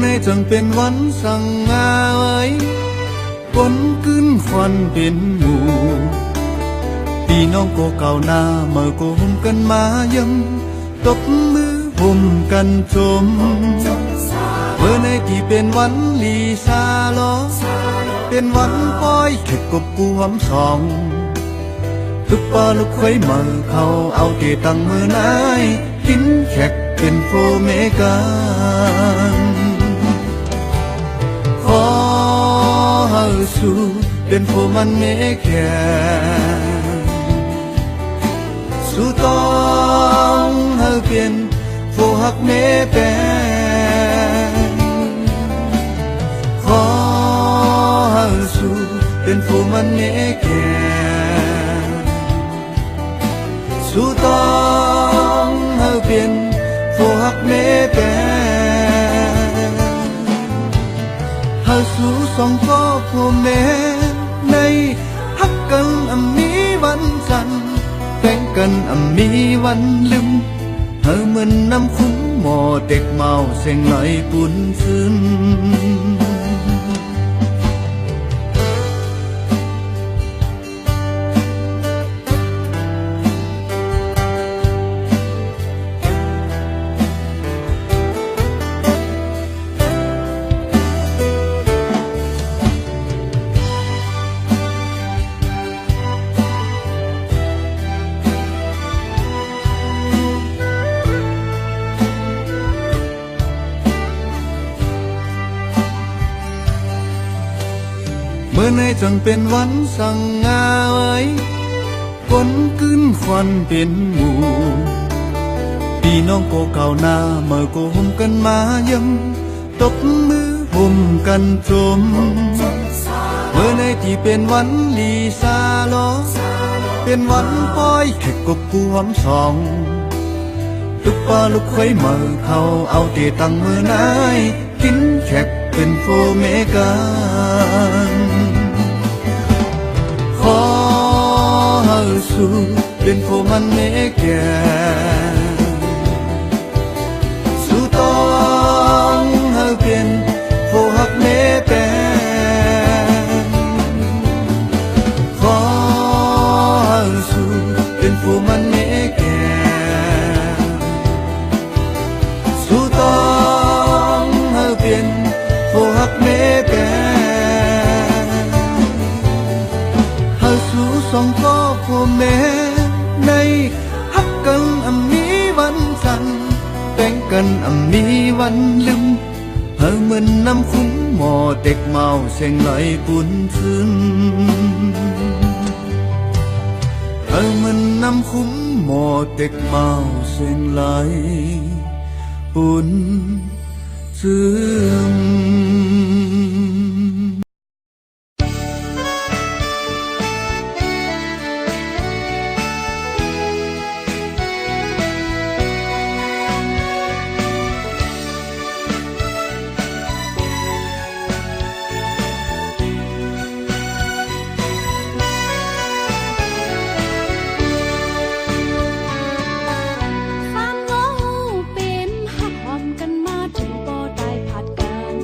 ในจังเป็นวันสั่งงาไว้ฝนกึ้นควันเป็นหมู่พี่น้องโกเก่าหน้าเมื่อโกห่มกันมาย้ำตบมือห่มกันจมเมื่อในที่เป็นวันลีซาลอเป็นวันปอยแขกกบกูหอมสองทุกปอลูกไข่เมื่อเขาเอาเกตังเมื่อนายกินแขกเป็นโฟเมกันขอเฮาสู่เป็นโฟมันเมแกสู่ต้องเฮาเป็นโฟหักเมแปขอเฮาสู่เป็นโฟมันเมแกสู่ต้องเฮาเป็นโฟหักเมแปเฮาสู่สองพ่อพ่อแม่ในฮักกันมีวันจันทร์แบ่งกันมีวันลืมเฮาเหมือนน้ำคุ้มหมอเด็กเมาเสียงไหลปุ่นซึมเมื่อในจังเป็นวันสั่งงาไว้ฝนกึ้นควันเป็นหมู่พี่น้องโกเก่าหน้าเมื่อโกห่มกันมาย้ำตบมือห่มกันจมเมื่อในที่เป็นวันลีซาลอเป็นวันปอยแขกกบกูหอมสองทุกปอลูกไข่เมื่อเขาเอาเตตังเมื่อนายกินแขกเป็นโฟเมกันขอเฮาสู่เป็นโฟมันเมแกสู่ต้องเฮาเป็นโฟหักเมแปขอเฮาสู่เป็นโฟมันเมแกสู่ต้องเฮาเป็นโฟหักเมแปเฮาสู่สองพ่อพ่อแม่ในฮักกันมีวันจันทร์แบ่งกันมีวันลืมเฮาเหมือนน้ำคุ้มหมอเด็กเมาเสียงไหลปุ่นซึมเฮาเหมือนน้ำคุ้มหมอเด็กเมาเสียงไหลปุ่นซึมความเหงาเป็นหักหอมกันมาจนบ่ได้ผัดกัน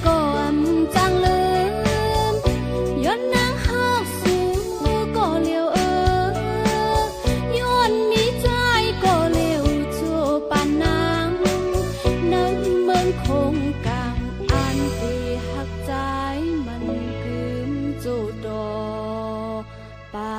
ก็อำจังลืมย้อนนางหากสูก็เลียวย้อนมีใจก็เลียวจูปานนางน้ำเมืองคงกลางอันตีหักใจมันกึมจูดอปา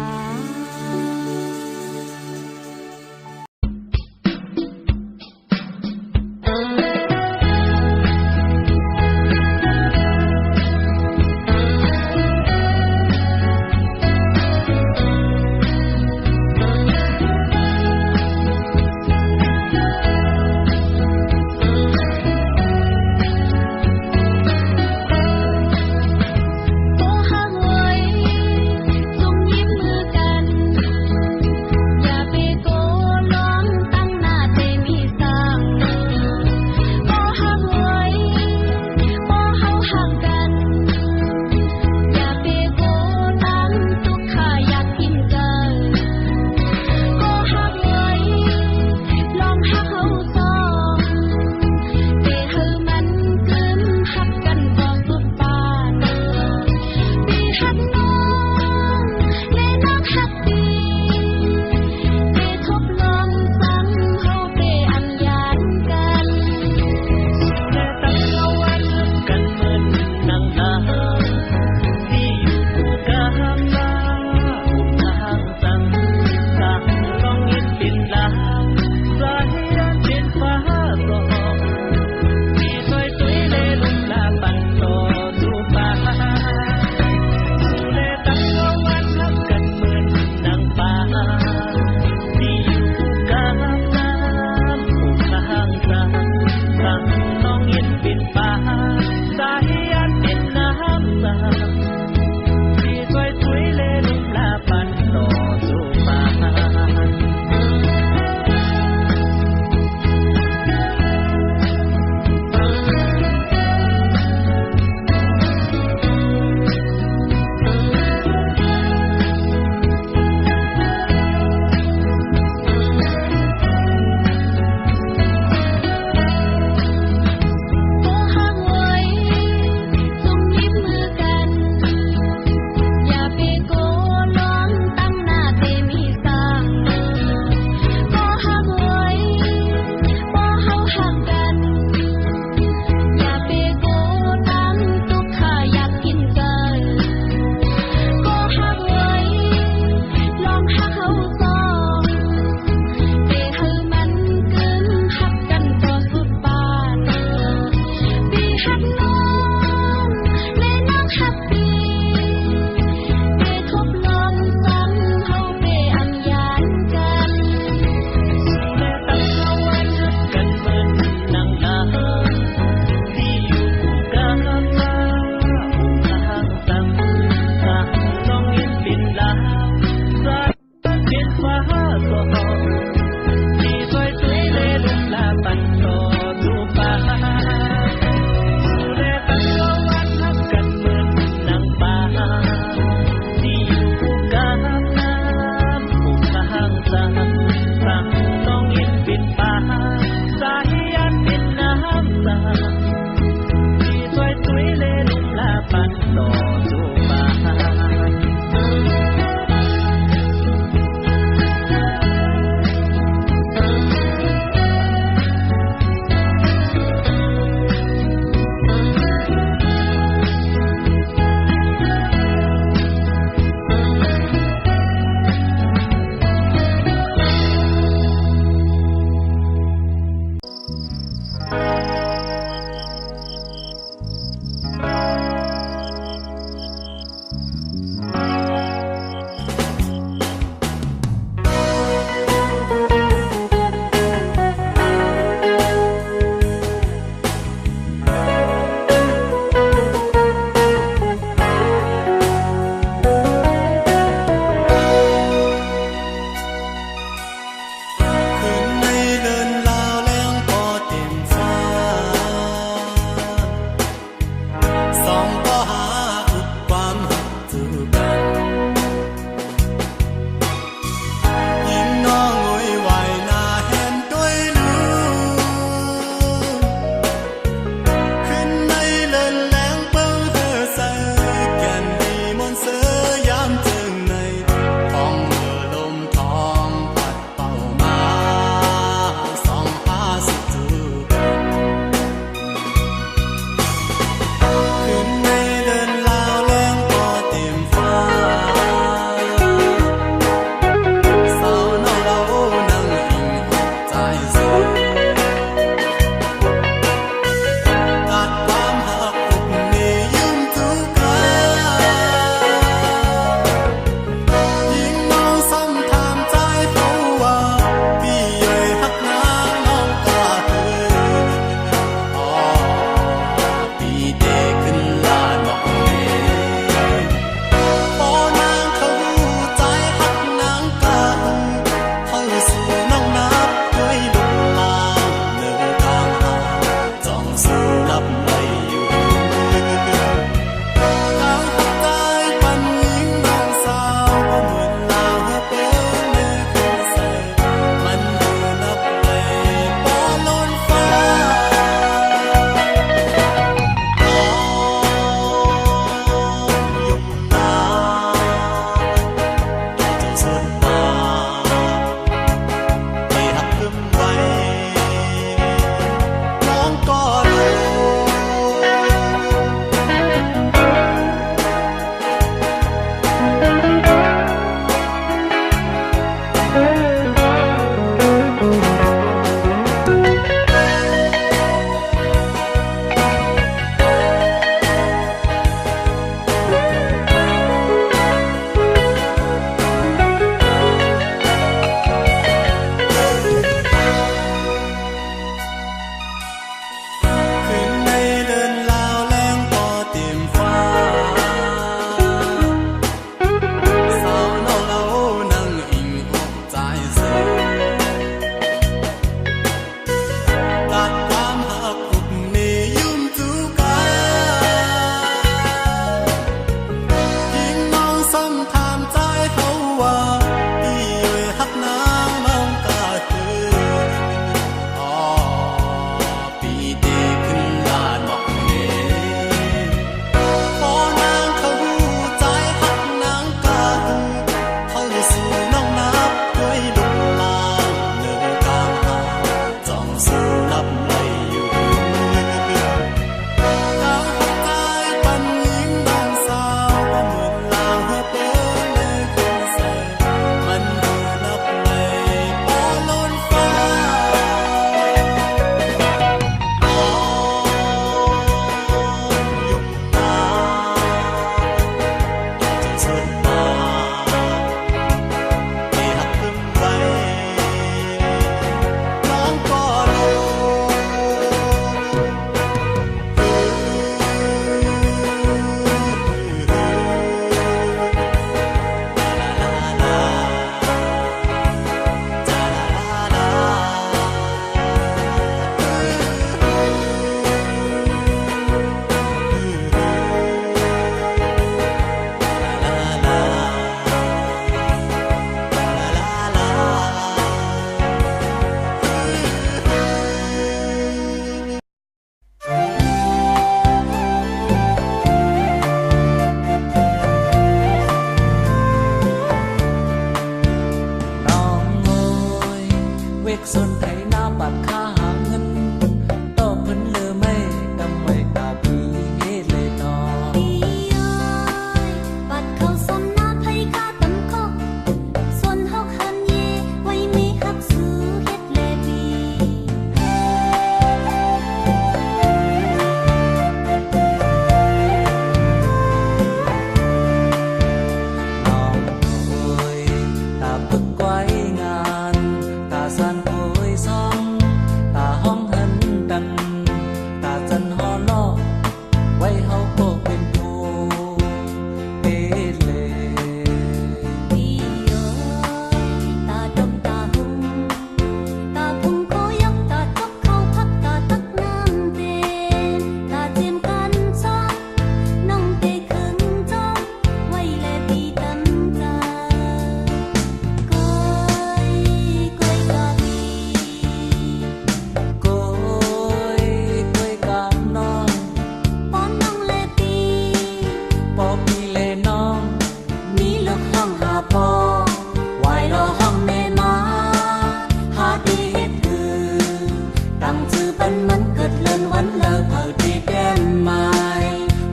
ดเลินวันเลอเผาที่แก้มไม้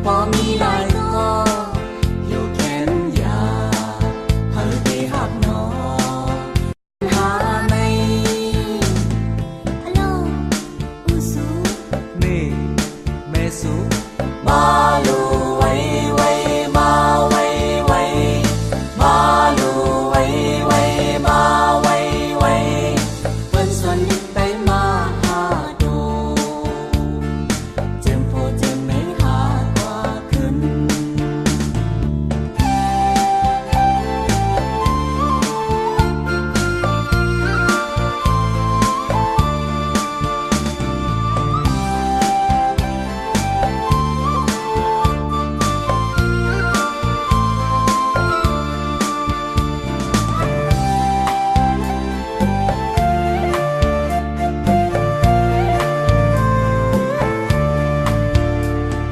พอมีหลายก็อยู่แขนยาเผาที่หักนอหาในฮัลโหลอูซูนี่เมซูมาลูไว้ไว้มาไว้ไว้มาลูไว้ไว้มาไว้ไว้เปิ้นส่วนนิดไปมาหาดูเจมโพเจมไม่หากว่าขึ้น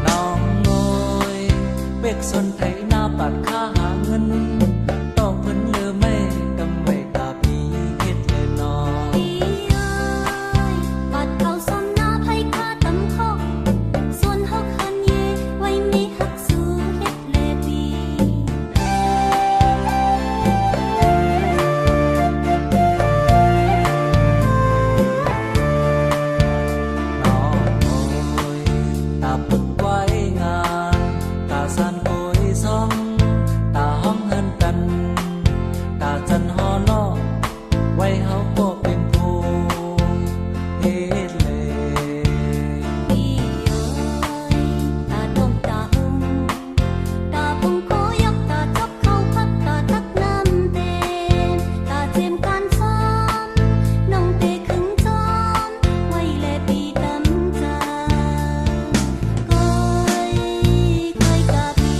น้องโอยเบกสนไทยหน้าปัดค่าหาเงินต้องเพิ่นเลือไม่กำไว้ตาปีเฮ็ดเลยน้อง ปีเอ้ยปัดเขาส้มหน้าไผค่าตำข้อส่วนเฮาคันเยไว้มีฮักสู้เฮ็ดแลปี น้องโอยตาปุกไว้งานตาสันโอยซองตาห้องเฮินกันตาจันฮอลอไว้เฮาก็เป็นผู้เฮ็ดเลย ปีเอ้ยตาดมตาหึงตาปุงโคยกตาจับเข้าพักตาตักน้ำเต็มตาเจียมการซ้อมน้องเตะขึงจอมไว้แลปีตำจาก้อยก้อยกะปี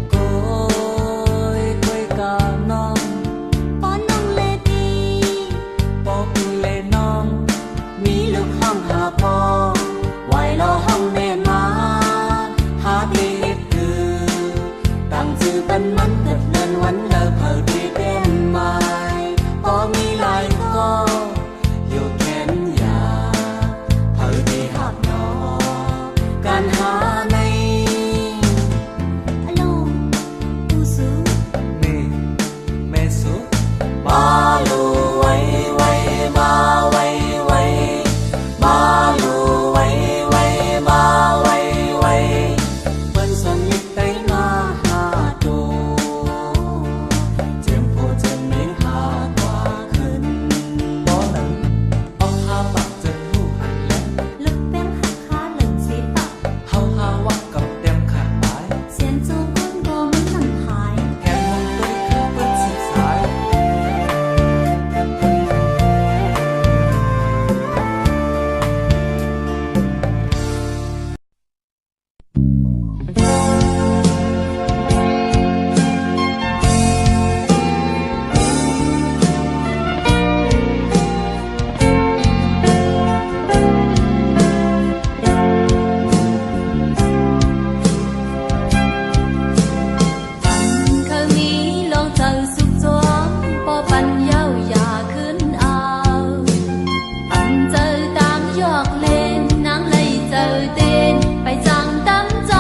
โกยกวยกาน้อง ป้อนน้องแลปี ปอปีเลน้อง มีลูกห้องหาปอไว้รอห้องแม่มาหาปีเฮ็ดคือตั้งชื่อเป็นมันเกิดเงินวันเลอเผาที่เต็มไม้พอมีหลายก็อยู่แขนยาเผาที่หักนอการหาใน อะโลอูซู นี่แม่สุมาลูไว้ไว้มาไว้ไว้มาลูไว้ไว้มาไว้ไว้เปิ้นสนนิดได้มาหาดูเจียมโพเจียมเมงหากว่าขึ้นบ่นั้นเอาหาปากเจอลูกหันแล้ว ลึกแป้งหักขาเหลิงสีปาก เฮาหาวักกับเต็มขาดหมาย เสียนโจก้นบ่มันลำหาย แค่มองด้วยคือเปิ้นสิสาย เคยมีลองเจอสุขจวงปอปันเย้ายาขึ้นเอาอันเจอต่างยอกเล่นนางเลยเจอเต้นไปจังตำใจ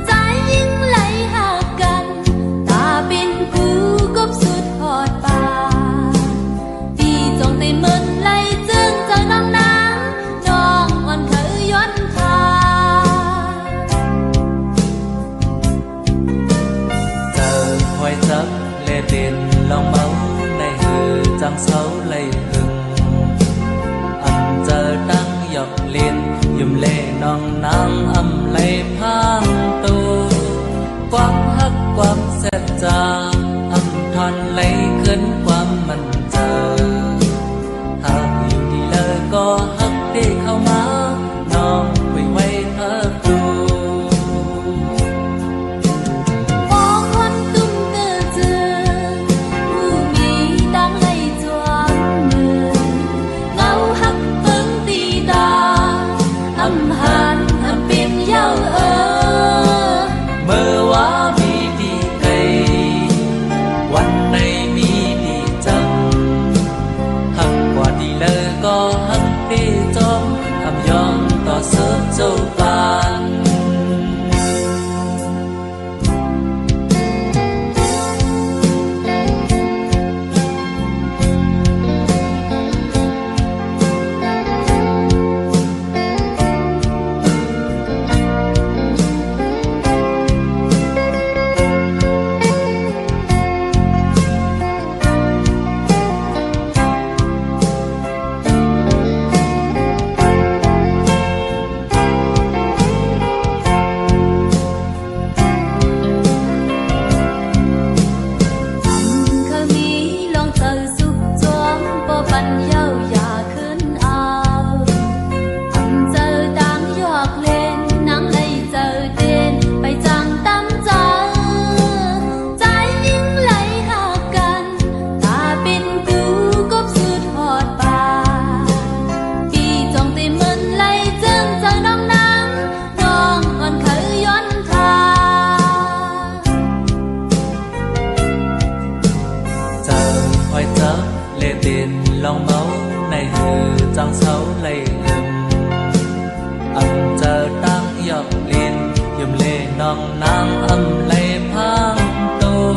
ใจยิ่งไหลหากัน ตาเป็นผู้กบสุดหอดป่าที่จงเต้นมึนไหลจึงเจอน้องนางน้องอ่อนเคยย้อนคา เจอหวยจักเลเด่นลองเมาในหือจังเสาเลยหึงอันเจอตั้งหยอกเล่นยุ่มเล่น้องนางอำเลยพางตูความฮักความแซ่บจางอำทอนเลยขึ้นความมันเจอหากอยู่ที่เลยก็ฮักได้เข้ามาน้องไว้ไว้เธอดู มองคนตุ้มเตอเจอผู้มีดังให้จวงมือเงาหักเพิ่งตีตาอำหันอำเป็น โจปานlòng máu này hừ trăng sáu lây hừng âm giờ đang dọc liền dùm lê non nang âm lây phang tô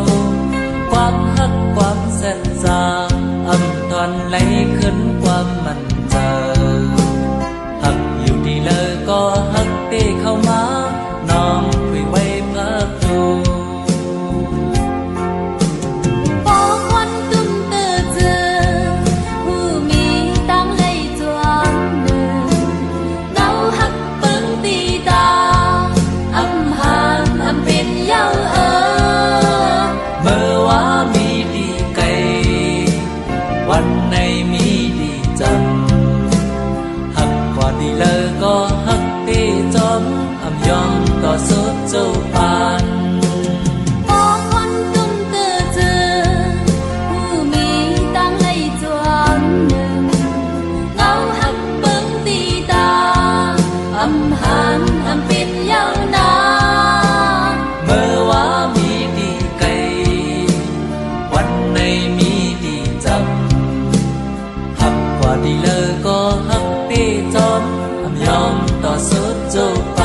quát hắc quát xét ra âm toàn lấy khấn qua mình giờ hắc nhiều đi lơ có hắc tê không má non quỳ quay phá tôวันในมีดีจำหักกว่าดีเลอก็หักตีจอมอำยอมต่อสุดเจ้าปานพอคนตุ้มเตือเจอผู้มีตั้งให้จวมหนึ่งเงาหักเบิ้งตีตาอำหันอำเป็นยาวนาเมื่อว่ามีดีไกลวันในมีดีจำดีเลอก็หักตีจอมอำยอมต่อสุดเจ้าป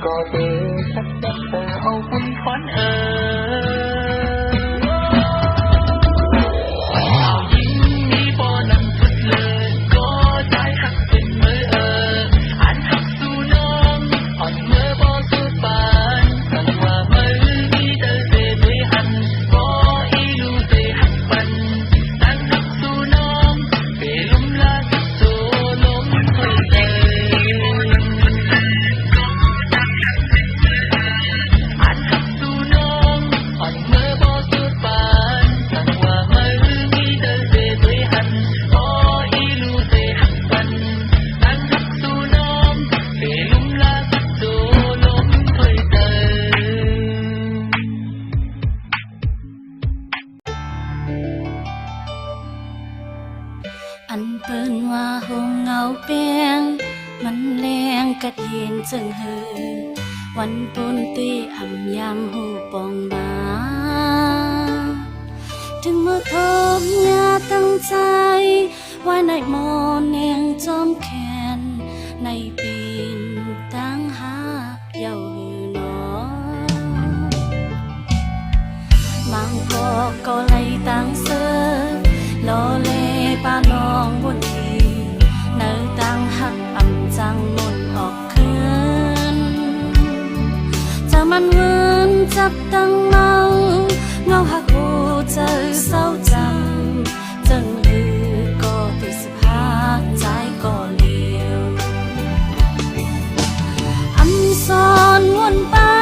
ก็เดชัดจับเธอเอาบุญพรเอายิ่งมีบ่นำสุดเลยก็ได้หักเป็นมืออันหักสู่น้องอ่อนเมื่อบ่สุดปานสั่งว่ามือมีเธอเสียด้วย จึงหือวันปุนตีอำยำหูปองบาถึงเมื่อทบยาตั้งใจไว้ในมอนแนงจอมแขนในปีนตั้งหาเยาหือหนอมังพอก็ไล่ตั้งเสือลอเลป้าน้องบนทีเนื้อตั้งหักอ่ำจังหมุนออกคืนจะมันเวินจับตั้งเมาเงาหักหูเจอเศร้าจำจึงหือก็ติดสภาพใจก็เลี้ยวอำสอนวนป้า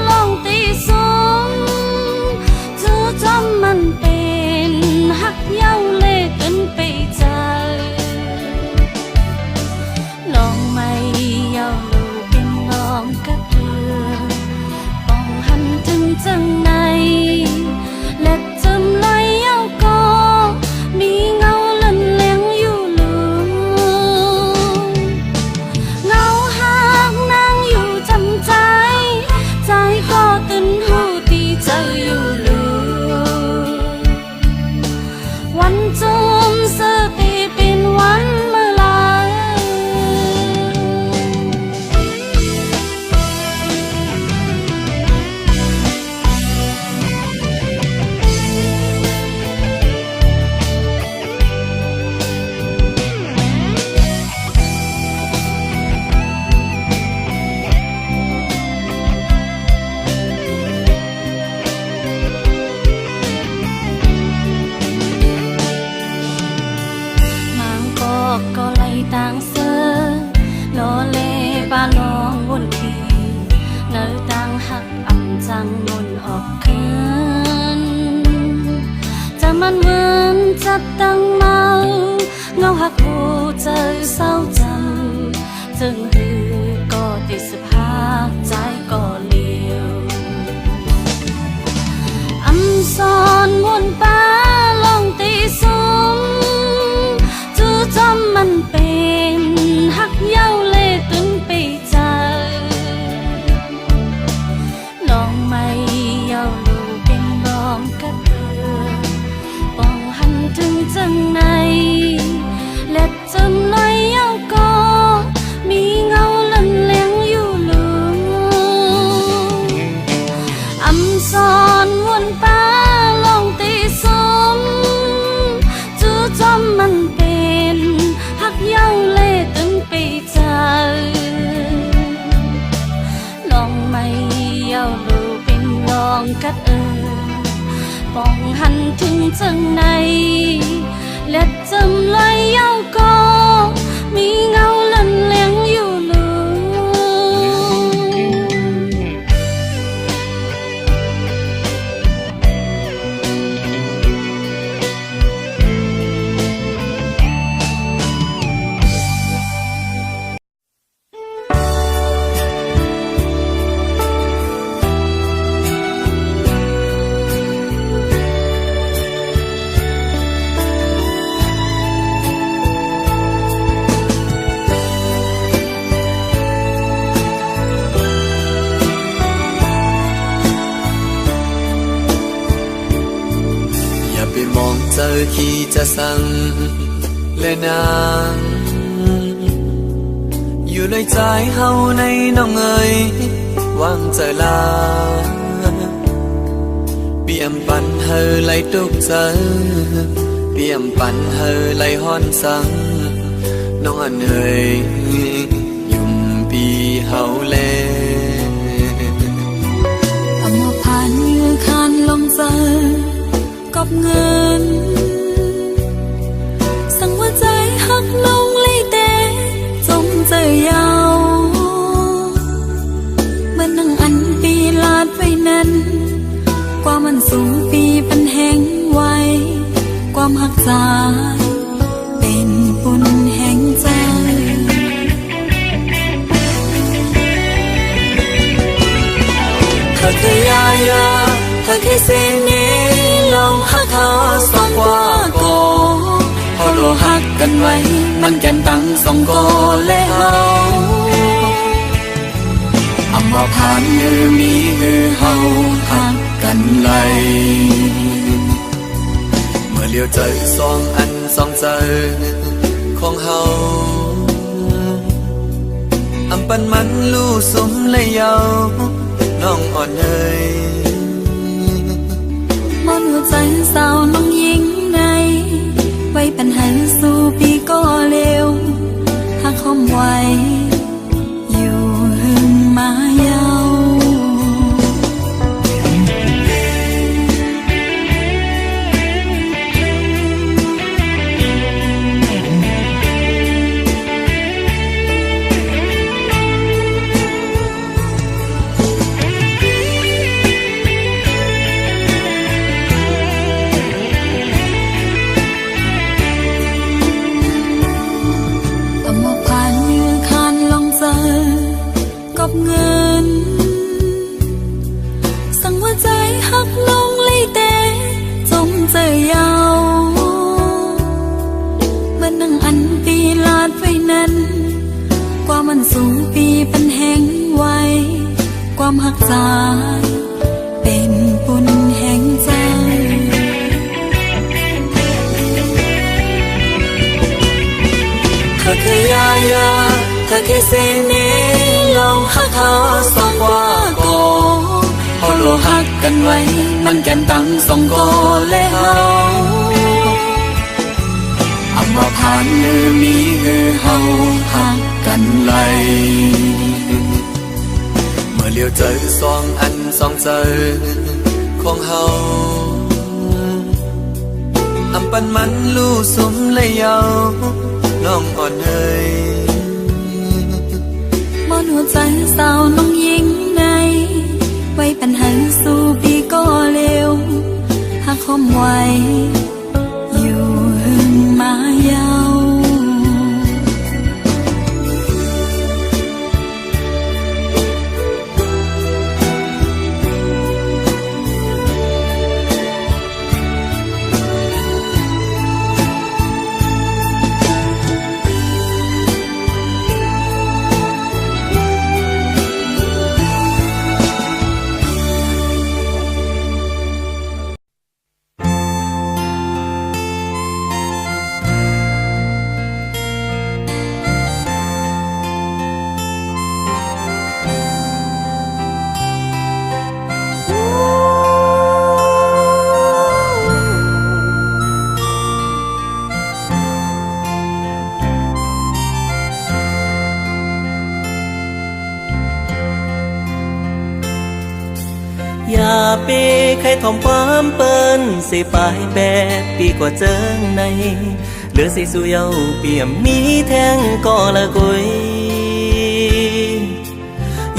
ลองตีสูงจูจอมมันเป็นหักเย้าเล่กันไปใจลองไม่เย้าลูกเป็นลองกระเดือป้องหันถึงจังในและจำลอยเย้าก็มีเงาเล่นเลี้ยงอยู่ลืมเงาหักนางอยู่จำใจใจก็ตื่นหูที่เจออยู่ลืมวันจุมสติเป็นวันเมื่อไรก็ไล่ต่างเสือลอเลป้าลองวนทีเนื้อต่างหักอ่ำจังมุนออกคืนจะมันเหมือนจับตั้งเมาเงาหักหูเจอเศร้าจำจึงหือก็ติดสภาพใจก็เลี้ยวอำสอนวนป้าลองตีสูงจอมมันเป็นหักเย้าเล่ตึงไปใจลองไม่เย้าลูกเป็นลองกระเดือป้องหันถึงจังในและจำลอยเย้าก็มีเงาเล่นเลี้ยงอยู่ลืมอำสอนวนป้าลองตีสูงจูจอมมันเป็นหักเย้าเล่ตึงไปใจลองไม่เย้าลูกเป็นลองกัดป้องหันถึงจังในและจำลอยเย้าก็มีเงาเล่นเลี้ยงอยู่ลืม เจอขี้จะสั่งและนางอยู่ในใจเฮาในน้องเอ๋ยวางใจลาเปี่ยมปันเฮอไหลทุกใจเปี่ยมปันเฮอไหลฮ้อนสังน้องอันเอ๋ยยุ่มปีเฮาแลเอามาผ่านมือคันลงเจอกับเงินสั่งว่าใจหักลงเลยแต่จงใจยาวเมื่อนั่งอันปีลาดไว้นั้นกว่ามันสูงปีปันแห้งไว้ความหักใจเป็นปุ่นแห่งใจถ้าเคยยาถ้าเคยเส้นนี้ลองหักหาสองกว่าก่อพอเราหักกันไว้มันแก่นตั้งสองก่อและเฮา ำว่าผ่านมือมีมือเฮาหักกันไหลเมื่อเลี้ยวใจสองอันสองใจของเฮาอำปันมันลู่สมเลยเยาน้องอ่อนเอ่ยมอนหัวใจสาวน้องยิงในไว้ปัญหาสู่ปีก็เร็วหักคมไว้อยู่หึงมายาวกับเงินสั่งว่าใจหักลงเลยแต่จงเจอยาวเมื่อนั่งอันปีลาดไว้นั้นกว่ามันสูงปีเป็นแห่งไว้ความหักใจเป็นปุ่นแห่งใจเธอคือยายาเธอคือเสน่ห์ลองหักเขาสองว่าโกเฮาโลหักกันไว้มันกันตั้งสองโกและเฮาอำว่าผ่านมือมีมือเฮาหักกันไหลเมื่อเลี้ยวใจสองอันสองใจของเฮาอำปันมันลู่สมเลยเยาน้องอ่อนเอ่ยมอนหัวใจสาวน้องยิงในไว้ปัญหาสู่ปีก็เร็วหักคมไว้อยู่หึงมายาวอย่าเปใครทอมความเปิ้นสิปลายแบบปีกว่าเจิงในเหลือสิสุเยาเปี่ยมมีแทงก็ละกุย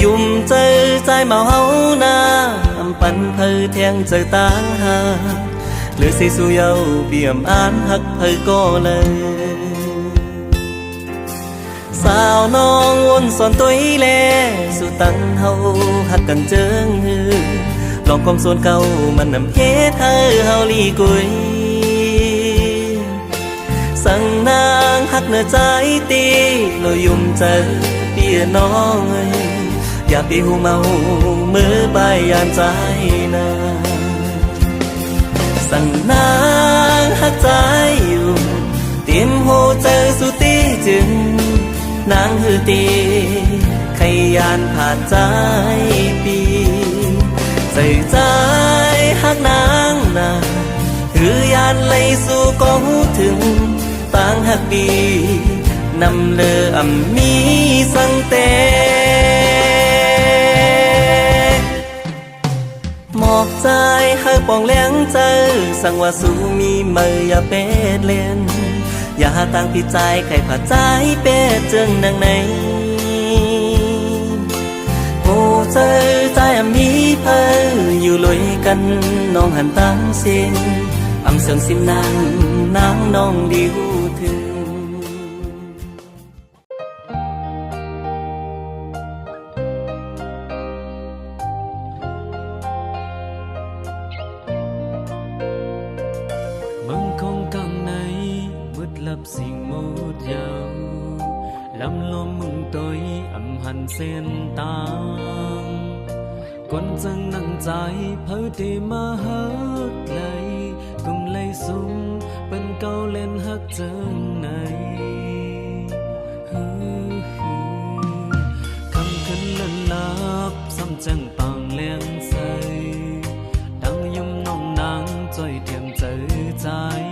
ยุ่มเจอใจเมาเฮานาอำปันเพอแทงเจอต่างหาเหลือสิสุเยาเปี่ยมอ่านหักเพอก็เลยสาวน้องวนสอนตัวแลสุตังเฮาหักกันเจิงฮือลองความส่วนเก่ามันนำเฮ็ดให้เฮาลีกุยสั่งนางหักเนื้อใจตีลอยยุ่มเจอเปียน้องเอ้ยอย่าไปหูเมามือใบยานใจนาสั่งนางหักใจอยู่เตรียมโหเจอสุตีจึงนางฮือตีใครยานผ่านใจปีใส่ใจหักนางนาคือยานไหลสู่ก็หูถึงต่างหักดีนำเลออ่ำมีสังเตหมอกใจให้ปองแหลงเจอสั่งว่าสู้มีมืออย่าเป็ดเล่นอย่าหาต่างพี่ใจใครผ่าใจเป็ดจึงนางไหนโอ้เจอใจมีเพออยู่ลอยกันน้องหันตั้งเสียงอำเสียงสิมนางน้องดีหูถึง lậpสิ่งหมดยาวลำลมมึง tôi âm hẳn xen tang con dân nặng trái phơi thì mà hớt lấy cùng lấy súng bên câu lên hất chân này căm khấn lần lấp xăm chân bằng len say đang yếm nồng nắng trôi thiềm chữ trái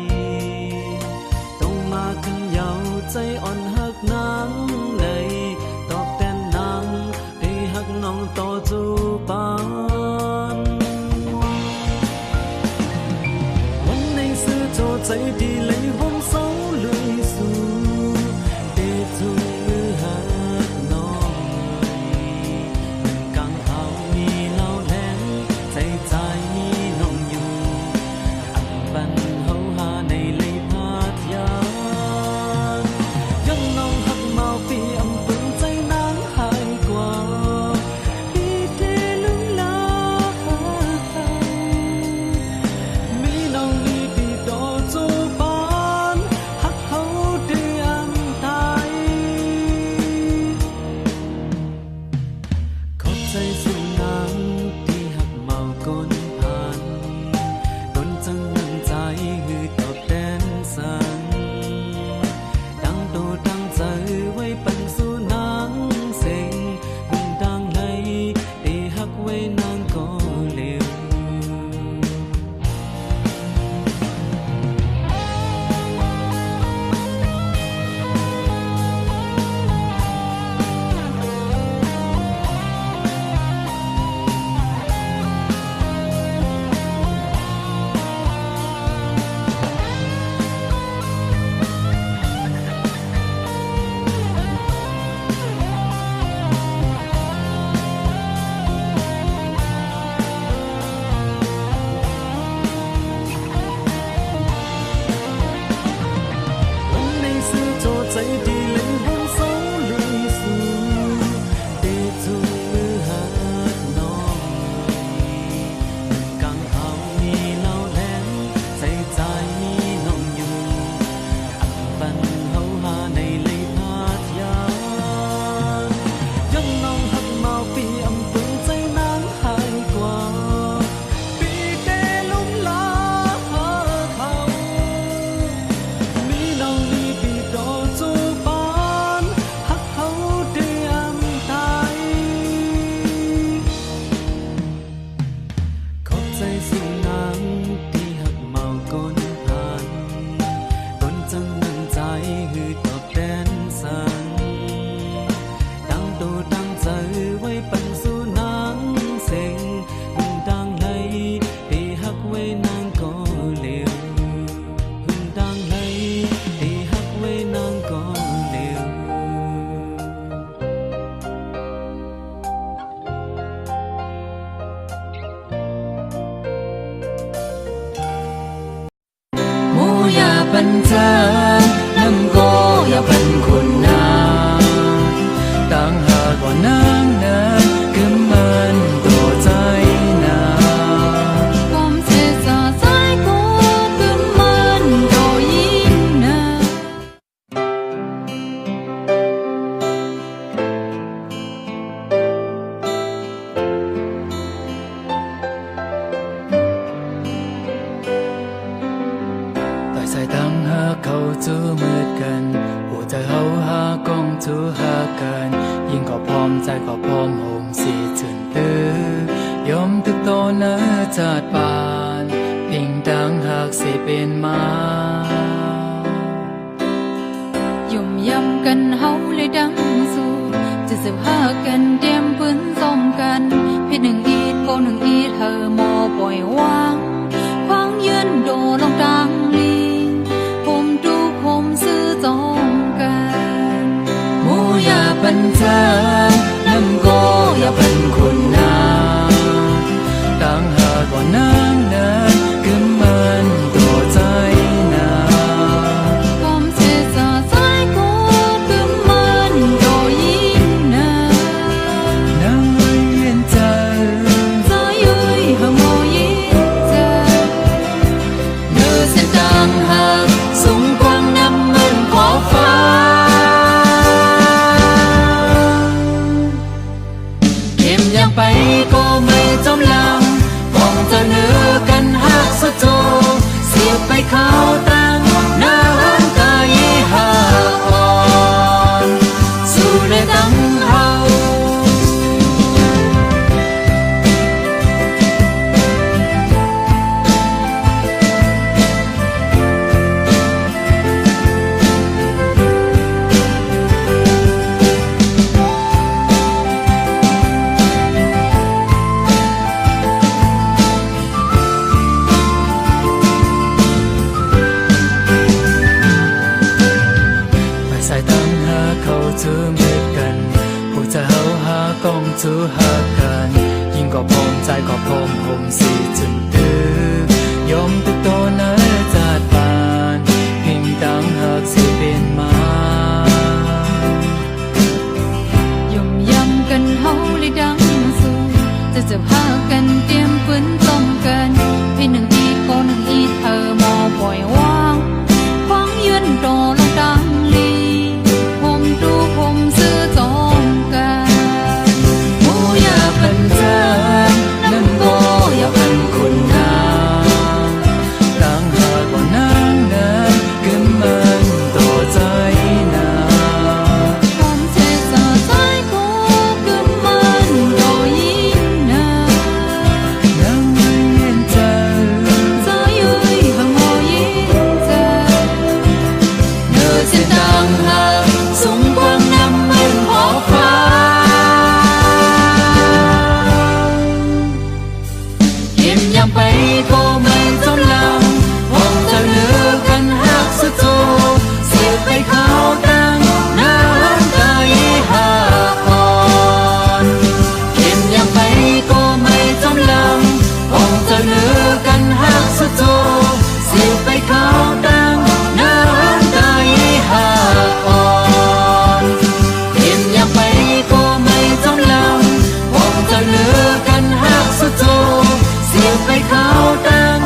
tâu mà khấn giàuใจอ่อนหักนางในตอบแทนนางที่หักน้องต่อจูปานวันในซื้อโจใจดีเลยห้องเสาลุยสู่เดจูหักน้องกลางเขามีเล่าแหลงใจใจมีน้องอยู่อันบันเฮาหาในเลยพาดยาปีอำเภอใจนางหายกว่าปีเดลุงลามีน้องมีปีต่อจูปานหักเขาเดือนตายขอบใจสุดนางที่หักเมาก้นผ่านก้นจังหันใจคือตอบแทนสังดังโตดังใจไว้ปันสู่นางเสียงหุ่นดังไหลได้หักไว้นางก็เร็วใจดีเลยห้องเสาลุยสู่เดจูหักน้องกังเฮามีเล่าแหลงใจใจมีน้องอยู่อันบันเฮาหาในเลยพาดยายังน้องหักเมาปีอำเภอใจนางหายกว่าปีเดลุงลาเขามีน้องมีปีต่อจูปานหักเขาเดือนตายขอบใจสิ่งนางที่หักเมาก้นผ่านก้นจังนั่งใจคือตอบแทนสังดังโตดังใจไว้ปันสู่นางเสียงหุ่นดังไหลที่หักไว้นางก็เร็วหุ่นดังไหลที่หักไว้นางก็เร็วหมูยาปัญจาน้ำโกยาพันคุณนาต่างหากว่านางนั้นคือมันตัวใจนา Gom sẽ xa sai cô cứ man đồ yên nè ต่อยใส่ตั้งหาเขาจูมืดกันหัวใจเฮาหากองจูหากันยิ่งก็พร้อมใจก็พร้อมโฮมสีจืนตื้อยอมทุกโตเนื้อจัดปานพิงดังหากสิเป็นมา Dùm dâm cần hấu lấy đắng dù Chỉ sự hơ cần đem vươn dòng cần Phía nâng ít cô nâng ít hờ mò bòi hoang Khoáng yên đồ lòng đang ly Hôm trúc hôm sư dòng cần Mu ya ban cha nam go ya ban kun na Tang ha bo nang na kum man to chai na Gom sẽ xa sai cô cứ man đồ yên nè Nang yên cha Gió ơi hờ mò yên cha Nhớ sẽ tang ha xung quanh năm mình có phá สู้หากันยิ่งก็พร้อมใจก็พร้อมผมสิจนตื้อยอมตุกโตนะจัดปานเพียงดังหากสิเป็นมา ยุ่มยำกันเฮาเลยดังสู้จะพากันเตรียมปืนต้มกันพี่หนึ่งอีกคนหนึ่งอีเธอมอปล่อยวางควางยืนโตลงดังลีผมดูผมซื้อจองกันหมูอย่าพันเจอน้ำโบอย่าพันคุณนา ดังหากว่านางนั้นก็มันต่อใจนา ความเจ็บสะใจกูกึมมันโดยยินนา นังไม่เห็นใจ จะยุยหังโมยินใจเนื้อเส้นดังหากสูงกว่างน้ำมันขอบฟ้าเก็บยำไปก็ไม่จนลำห้องจะเลือกกันหักสุดโจเสียไปเขาตั้งน้ำตาอีหาอ่อนเก็บยำไปก็ไม่จนลำห้องจะเลือกกันหักสุดโจเสียไปเขาตั้งน้ำตาอีหาอ่อนเก็บยำไปก็ไม่จนลำห้องจะเลือกกันหักสุดโจเสียไปเขาตั้ง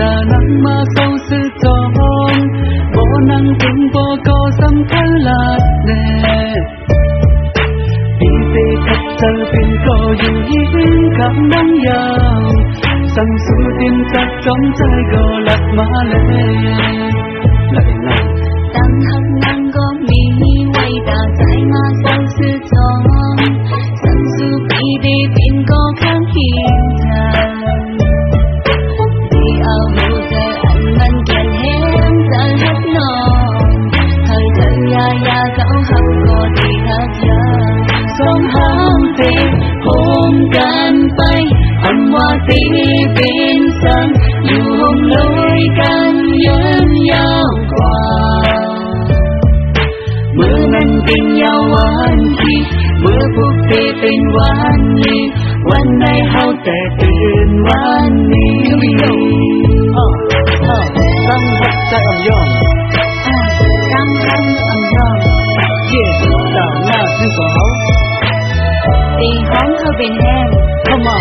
ดานังมาเศร้าซื้อจอมบ่นังถึงบ่ก็สำคัญลาดแน่ปีเตขัดเจอเป็นก็อยู่ยิ้มคำนั่งยาวสั่งสู้ดินจักจอมใจก็หลับมาแล้วและอีกนั้นตั้งหักนั่งก็มีไว้ตาใจมาเศร้าซื้อจอมสั่งสู้ปีได้เป็นก็ข้างเคียงทางดีเอาหูเธออันมันเกลียดแห้งจะหักน้องเธอยาเขาหักก็ดีหักยาสองห้ามเตะโฮมกันไปอันว่าตีเป็นสังอยู่ห้องเลยกันยืนยาวกว่าเมื่อนั้นเป็นยาววันที่เมื่อพวกเธอเป็นวันนี้วันไหนเขาแต่ตื่นวันนี้ตั้งหักใจอ่ำยอมตั้งหักอ่ำยอมเย่ด่าหน้าขึ้นกว่าเขาตีห้องเขาเป็นแห้งเข้ามา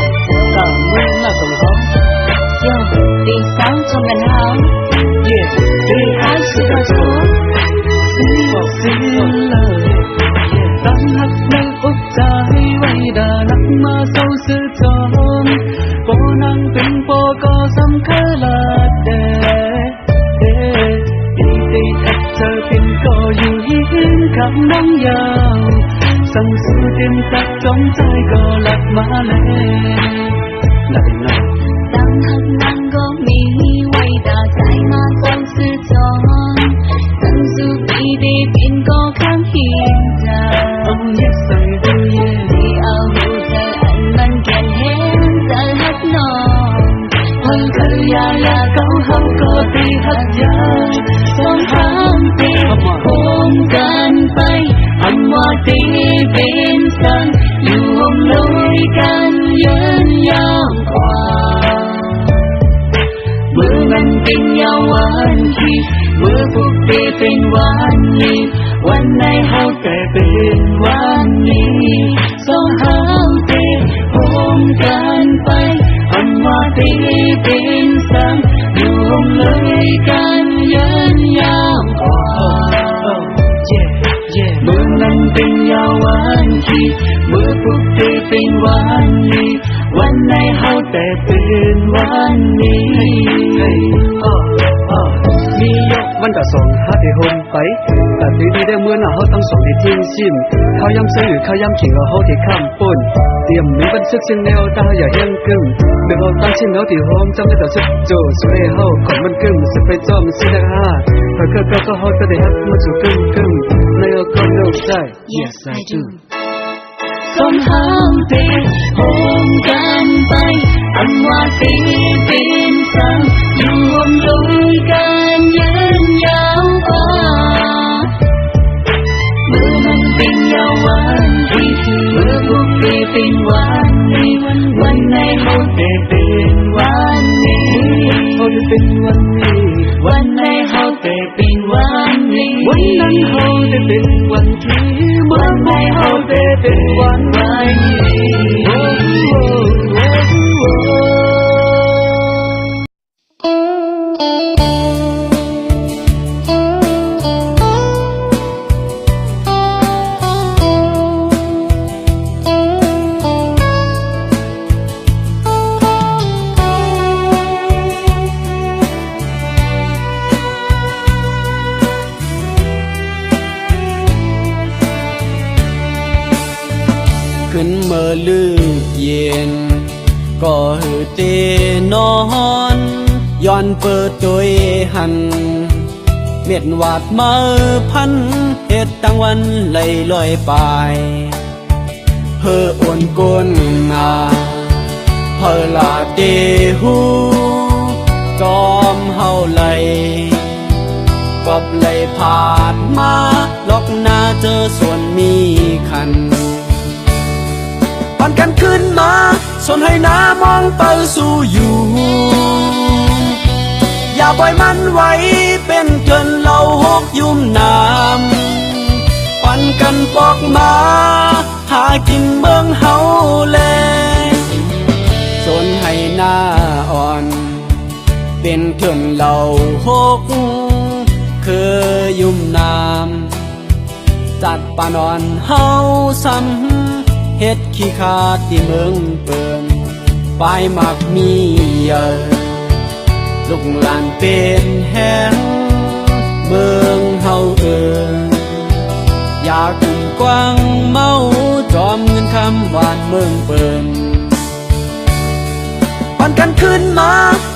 ด่ามือหน้าของเขาโย่ตีสาวชมกันเฮาเย่ตีเขาสุดยอดบอกสิเลยตั้งหักในอกใจไว้ด่านักมาเศร้าซื้อจอมปอนังเป็นปอก็สำคัญลาดแดดีตีทักเธอเป็นก็อยู่ยิ้มคำนั่งยาวสั่งสู้เต็มจักจอมใจก็หลับมาแล้วและอีกนั้นตั้งหักนั่งก็มีไว้ตาใจมาเศร้าซื้อจอมสั่งสู้ปีได้เป็นก็ข้างเคียงใจyes I do yeah ที่เอาหูเธออันมันเกลียดแห้งจะหักน้องวันเธอยาเขาก็ตีหักยาสองห้ามตีโฮมกันไปอันว่าตีเป็นสังอยู่ห้องเลยกันยืนยาวกว่าเมื่อมันเป็นยาววันที่เมื่อพวกเธอเป็นวันนี้วันไหนเขาแต่เป็นวันนี้สองห้ามตีโฮมกันไปอันว่าตีเป็นสังอยู่ห้องเลยกันยืนยาวกว่าเมื่อนั้นเป็นยาววันที่เมื่อพวกเธอเป็นวันนี้วันไหนเขาแต่เป็นวันนี้มียกวันกับสองหาที่โฮมไปแต่ดีได้เมื่อหน้าเขาตั้งสองที่ทิ้งชิมเขาย้ำซื้อเขาย้ำขิงเขาที่ข้ามป่นเตรียมมีบันทึกเสียงแนวตาอย่าเฮี้ยงกึ่งเมื่อเขาตั้งชิมเขาที่โฮมจำได้แต่สุดโจสุดเอเขาของมันกึ่งสุดไปจอมสินะฮะแต่ก็เขาจะได้ฮักมาสู่กึ่งในเอาก็เลิกได้ Yes I do สองห้ามตีโฮมกันไปอันว่าตีเป็นสังอยู่ห้องเลยกันยืนยาวกว่าเมื่อมันเป็นยาววันที่เมื่อพวกเธอเป็นวันนี้วันไหนเขาแต่เป็นวันนี้เขาจะเป็นวันนี้วันไหนเขาแต่เป็นวันนี้วันนั้นเขาจะเป็นวันที่วันไหนเขาจะเป็นวันขึ้นเมื่อลืกเย็นก็หือเตนอนย้อนเปิดโดยหันเม็ดวาดมาพันเฮ็ดตั้งวันไหลลอยไปเฮอโอนกลนาเฮอลาเดหูจอมเฮาไหลกอบไหลผ่านมาลอกหน้าเจอส่วนมีคันปั่นกันขึ้นมาส่วนให้น้ามองไปสู่อยู่อย่าปล่อยมันไว้เป็นเกินเราหกยุ่มน้ำปั่นกันปอกมาหากินเมืองเฮาแลส่วนให้หน้าอ่อน เป็นเถื่อนเหล่าหกคือยุ่มน้ำจัดปานอนเฮาซ้ำเฮ็ดขี้ขาดที่เมืองเปิ่นไปมักมีเยอะลูกหลานเป็นแห่งเมืองเฮาอยากกุ่มกว้างเมาจอมเงินคำหวานเมืองเปิ่นปันกันขึ้นมา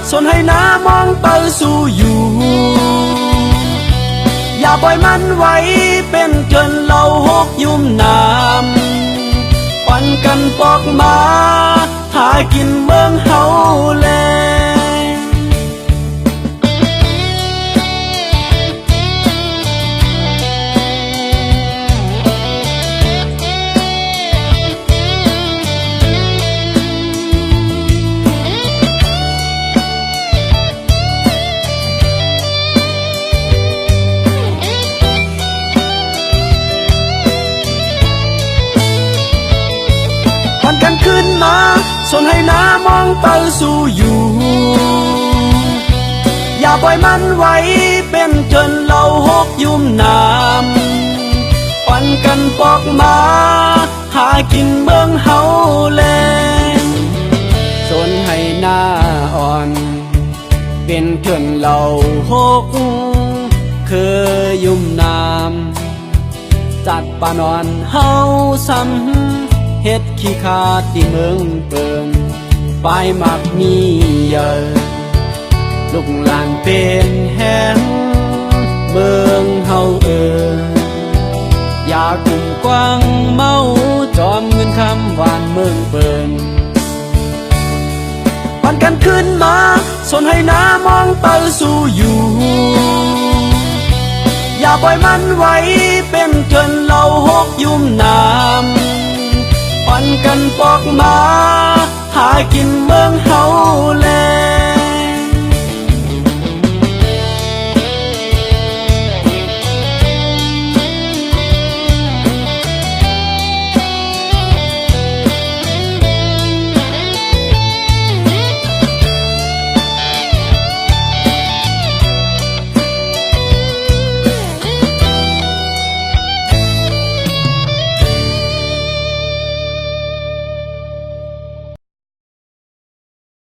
สนให้น้ามองไปสู่อยู่อย่าปล่อยมันไว้เป็นเกินเราหกยุ่มน้ำปันกันปอกมาหากินเมืองเฮาแลกันขึ้นมาสนให้น้ามองไปสู่อยู่อย่าปล่อยมันไว้เป็นจนเราหกยุ่มน้ำปันกันปอกมาหากินเมืองเฮาแลสนให้หน้าอ่อนเป็นเถื่อนเราหกคือยุ่มน้ำจัดปานอนเฮาซ้ำเฮ็ดขี้ขาดที่เมืองเปิ่นไปมักมีเยอะลูกหลานเป็นแห่งเมืองเฮาอย่ากุ่มกว้างเมาจอมเงินคำหวานเมืองเปิ่นปันกันขึ้นมาสนให้น้ามองไปสู่อยู่อย่าปล่อยมันไว้เป็นเกินเราหกยุ่มน้ำปันกันปอกมาหากินเมืองเฮาแล